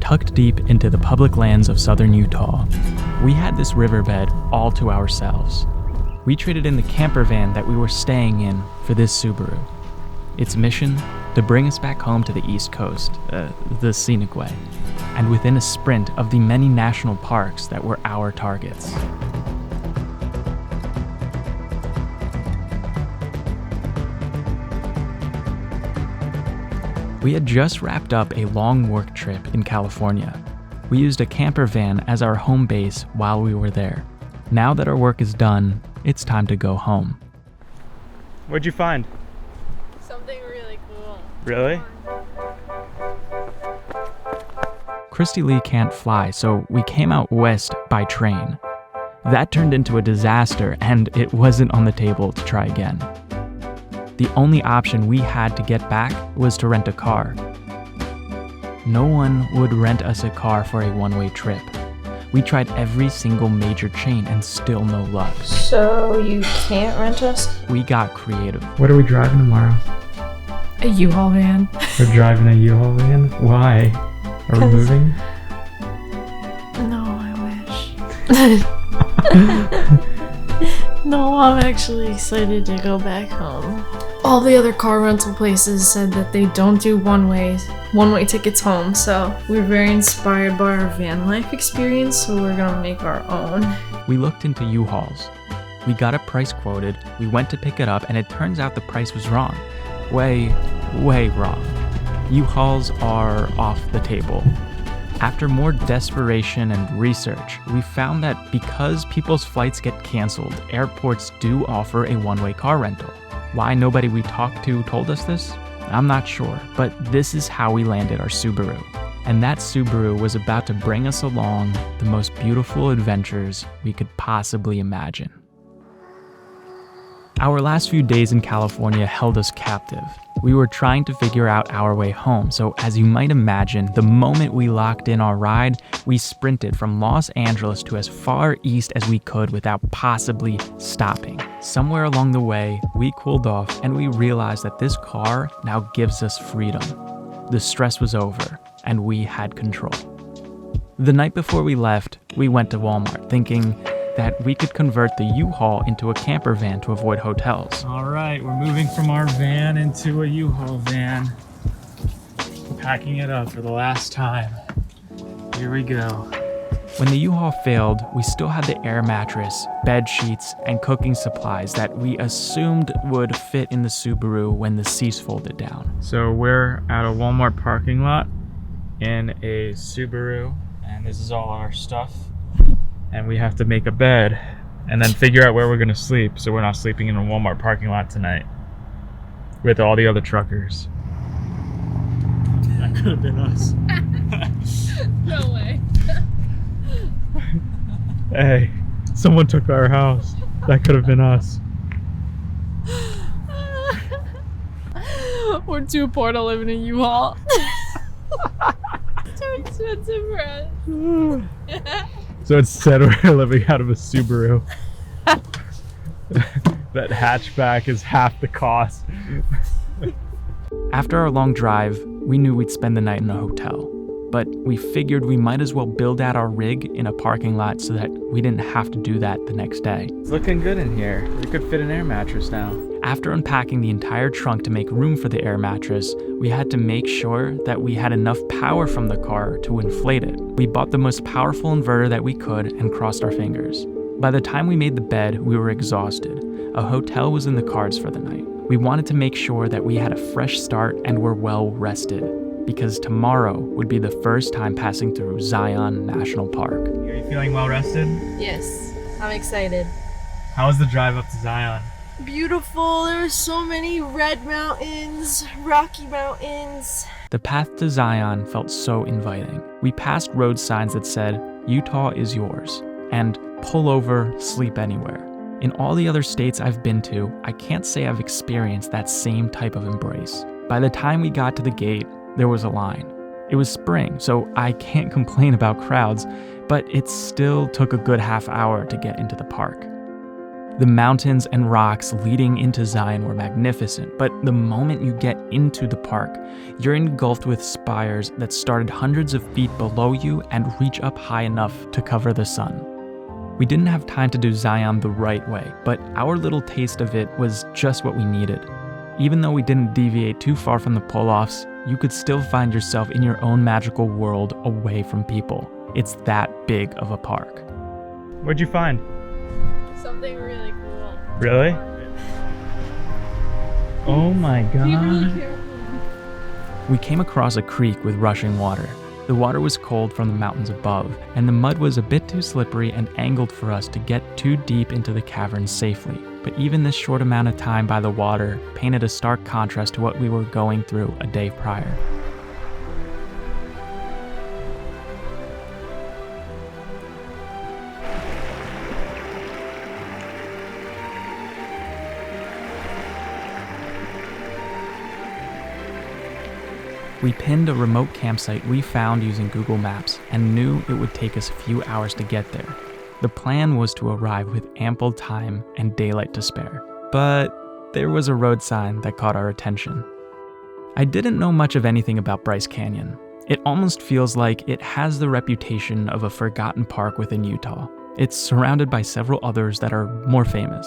tucked deep into the public lands of southern Utah. We had this riverbed all to ourselves. We traded in the camper van that we were staying in for this Subaru. Its mission? To bring us back home to the East Coast, the scenic way, and within a sprint of the many national parks that were our targets. We had just wrapped up a long work trip in California. We used a camper van as our home base while we were there. Now that our work is done, it's time to go home. What'd you find? Something really cool. Really? Christy Lee can't fly, so we came out west by train. That turned into a disaster, and it wasn't on the table to try again. The only option we had to get back was to rent a car. No one would rent us a car for a one-way trip. We tried every single major chain and still no luck. So you can't rent us? We got creative. What are we driving tomorrow? A U-Haul van. We're driving a U-Haul van? Why? Are we moving? No, I wish. No, I'm actually excited to go back home. All the other car rental places said that they don't do one-way tickets home, so we're very inspired by our van life experience, so we're gonna make our own. We looked into U-Hauls. We got a price quoted, we went to pick it up, and it turns out the price was wrong. Way wrong. U-Hauls are off the table. After more desperation and research, we found that because people's flights get canceled, airports do offer a one-way car rental. Why nobody we talked to told us this? I'm not sure, but this is how we landed our Subaru. And that Subaru was about to bring us along the most beautiful adventures we could possibly imagine. Our last few days in California held us captive. We were trying to figure out our way home, so as you might imagine, the moment we locked in our ride, we sprinted from Los Angeles to as far east as we could without possibly stopping. Somewhere along the way, we cooled off and we realized that this car now gives us freedom. The stress was over, and we had control. The night before we left, we went to Walmart thinking that we could convert the U-Haul into a camper van to avoid hotels. All right, we're moving from our van into a U-Haul van. Packing it up for the last time. Here we go. When the U-Haul failed, we still had the air mattress, bed sheets, and cooking supplies that we assumed would fit in the Subaru when the seats folded down. So we're at a Walmart parking lot in a Subaru, and this is all our stuff. And we have to make a bed and then figure out where we're gonna sleep, so we're not sleeping in a Walmart parking lot tonight with all the other truckers. That could have been us. No way. Hey, someone took our house. That could have been us. We're too poor to live in a U-Haul. It's too expensive for us. So instead we're living out of a Subaru. That hatchback is half the cost. After our long drive, we knew we'd spend the night in a hotel. But we figured we might as well build out our rig in a parking lot so that we didn't have to do that the next day. It's looking good in here. We could fit an air mattress now. After unpacking the entire trunk to make room for the air mattress, we had to make sure that we had enough power from the car to inflate it. We bought the most powerful inverter that we could and crossed our fingers. By the time we made the bed, we were exhausted. A hotel was in the cards for the night. We wanted to make sure that we had a fresh start and were well rested, because tomorrow would be the first time passing through Zion National Park. Are you feeling well rested? Yes, I'm excited. How was the drive up to Zion? Beautiful. There were so many red mountains, rocky mountains. The path to Zion felt so inviting. We passed road signs that said, "Utah is yours," and "Pull over, sleep anywhere." In all the other states I've been to, I can't say I've experienced that same type of embrace. By the time we got to the gate, there was a line. It was spring, so I can't complain about crowds, but it still took a good half hour to get into the park. The mountains and rocks leading into Zion were magnificent, but the moment you get into the park, you're engulfed with spires that started hundreds of feet below you and reach up high enough to cover the sun. We didn't have time to do Zion the right way, but our little taste of it was just what we needed. Even though we didn't deviate too far from the pull-offs, you could still find yourself in your own magical world away from people. It's that big of a park. What'd you find? Something really cool. Really? Oh my god. Be really careful. We came across a creek with rushing water. The water was cold from the mountains above, and the mud was a bit too slippery and angled for us to get too deep into the cavern safely. But even this short amount of time by the water painted a stark contrast to what we were going through a day prior. We pinned a remote campsite we found using Google Maps and knew it would take us a few hours to get there. The plan was to arrive with ample time and daylight to spare, but there was a road sign that caught our attention. I didn't know much of anything about Bryce Canyon. It almost feels like it has the reputation of a forgotten park within Utah. It's surrounded by several others that are more famous.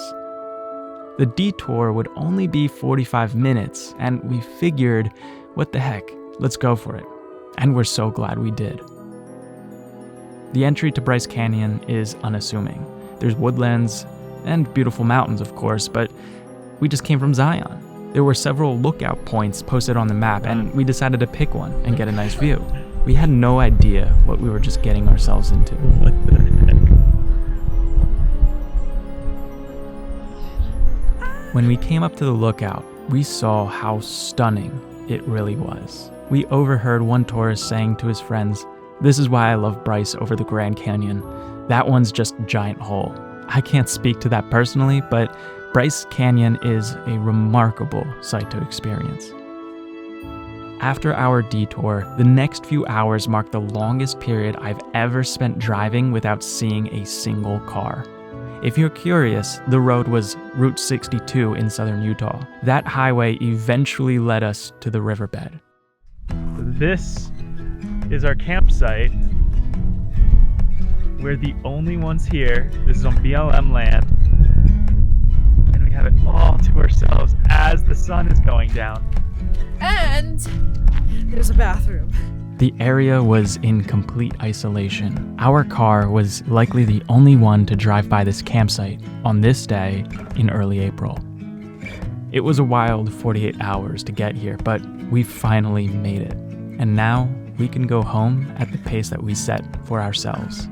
The detour would only be 45 minutes, and we figured, what the heck, let's go for it. And we're so glad we did. The entry to Bryce Canyon is unassuming. There's woodlands and beautiful mountains, of course, but we just came from Zion. There were several lookout points posted on the map, and we decided to pick one and get a nice view. We had no idea what we were just getting ourselves into. What the heck? When we came up to the lookout, we saw how stunning it really was. We overheard one tourist saying to his friends, "This is why I love Bryce over the Grand Canyon. That one's just a giant hole." I can't speak to that personally, but Bryce Canyon is a remarkable sight to experience. After our detour, the next few hours marked the longest period I've ever spent driving without seeing a single car. If you're curious, the road was Route 62 in southern Utah. That highway eventually led us to the riverbed. This is our campsite. We're the only ones here. This is on BLM land. And we have it all to ourselves as the sun is going down. And there's a bathroom. The area was in complete isolation. Our car was likely the only one to drive by this campsite on this day in early April. It was a wild 48 hours to get here, but we finally made it. And now we can go home at the pace that we set for ourselves.